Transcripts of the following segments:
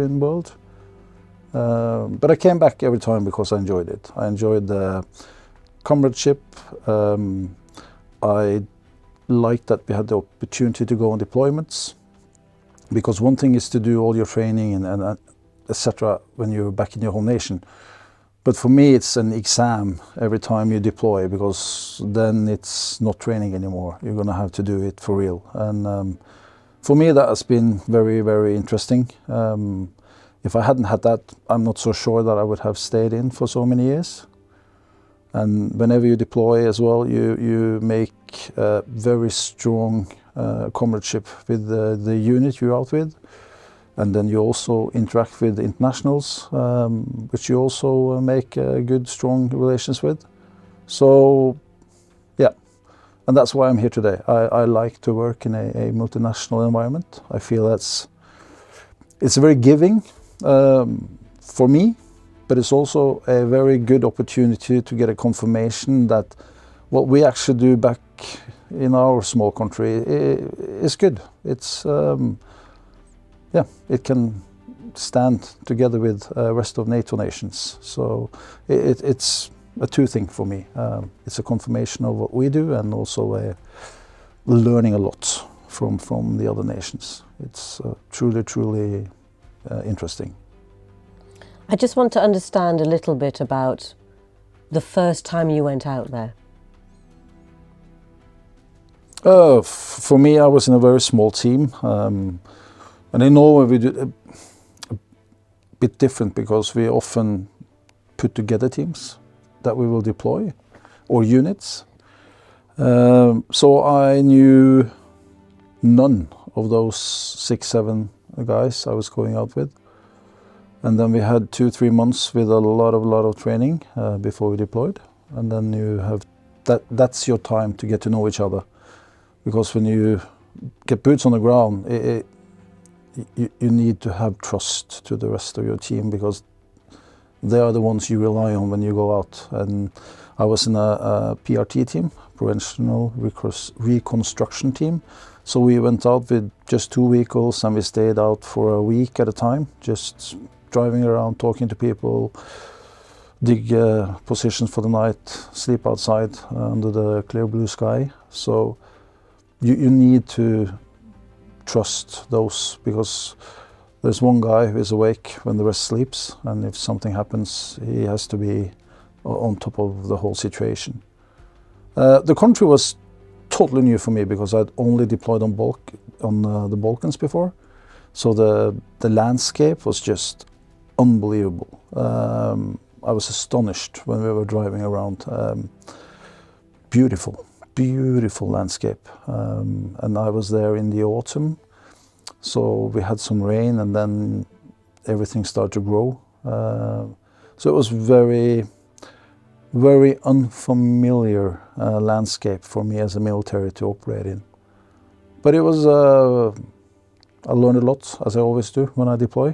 in the world. But I came back every time because I enjoyed it. I enjoyed the comradeship. I liked that we had the opportunity to go on deployments, because one thing is to do all your training and etc. when you're back in your home nation. But for me, it's an exam every time you deploy, because then it's not training anymore. You're going to have to do it for real. And for me, that has been very, very interesting. If I hadn't had that, I'm not so sure that I would have stayed in for so many years. And whenever you deploy as well, you make a very strong comradeship with the unit you're out with. And then you also interact with the internationals, which you also make good, strong relations with. So, yeah, and that's why I'm here today. I like to work in a multinational environment. I feel it's very giving for me, but it's also a very good opportunity to get a confirmation that what we actually do back in our small country is good. It's yeah, it can stand together with the rest of NATO nations. So it's a two thing for me. It's a confirmation of what we do, and also learning a lot from the other nations. It's truly, truly interesting. I just want to understand a little bit about the first time you went out there. For me, I was in a very small team. And in Norway, we do a bit different, because we often put together teams that we will deploy, or units. So I knew none of those 6, 7 guys I was going out with. And then we had 2-3 months with a lot of training before we deployed. And then you have that's your time to get to know each other. Because when you get boots on the ground, you need to have trust to the rest of your team, because they are the ones you rely on when you go out. And I was in a PRT team, Preventional Reconstruction team. So we went out with just 2 vehicles, and we stayed out for a week at a time, just driving around, talking to people, dig positions for the night, sleep outside under the clear blue sky. So you need to trust those, because there's one guy who is awake when the rest sleeps, and if something happens, he has to be on top of the whole situation. The country was totally new for me, because I'd only deployed on the Balkans before, so the landscape was just unbelievable. I was astonished when we were driving around. Beautiful landscape, and I was there in the autumn, so we had some rain, and then everything started to grow. So it was very unfamiliar landscape for me as a military to operate in. But it was, I learned a lot, as I always do when I deploy.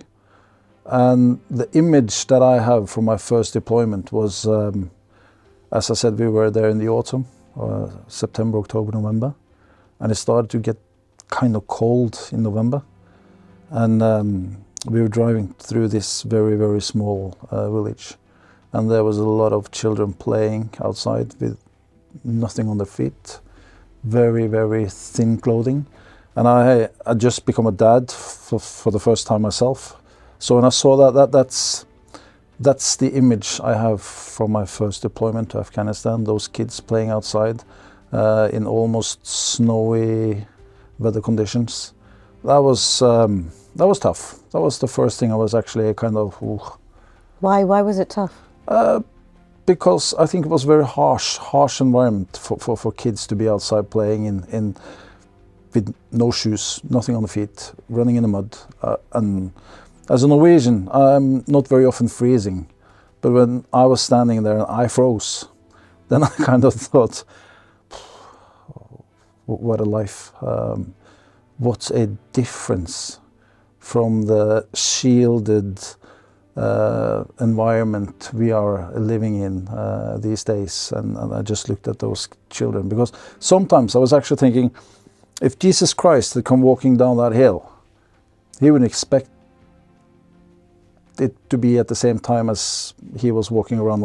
And the image that I have from my first deployment was, as I said, we were there in the autumn. September, October, November, and it started to get kind of cold in November, and we were driving through this very small village, and there was a lot of children playing outside with nothing on their feet, very thin clothing, and I had just become a dad for the first time myself. So when I saw that's the image I have from my first deployment to Afghanistan, those kids playing outside in almost snowy weather conditions. That was tough. That was the first thing I was actually kind of... Ooh. Why was it tough? Because I think it was a very harsh environment for kids to be outside playing in with no shoes, nothing on the feet, running in the mud. And as a Norwegian, I'm not very often freezing, but when I was standing there and I froze, then I kind of thought, what a life. What a difference from the shielded environment we are living in these days. And I just looked at those children, because sometimes I was actually thinking, if Jesus Christ had come walking down that hill, he would expect it to be at the same time as he was walking around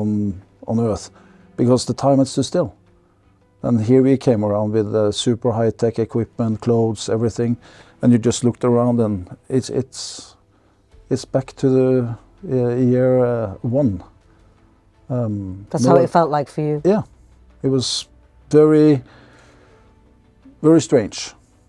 on Earth, because the time had stood still. And here we came around with super high-tech equipment, clothes, everything, and you just looked around, and it's back to the year one. That's how it felt like for you? Yeah, it was very, very strange.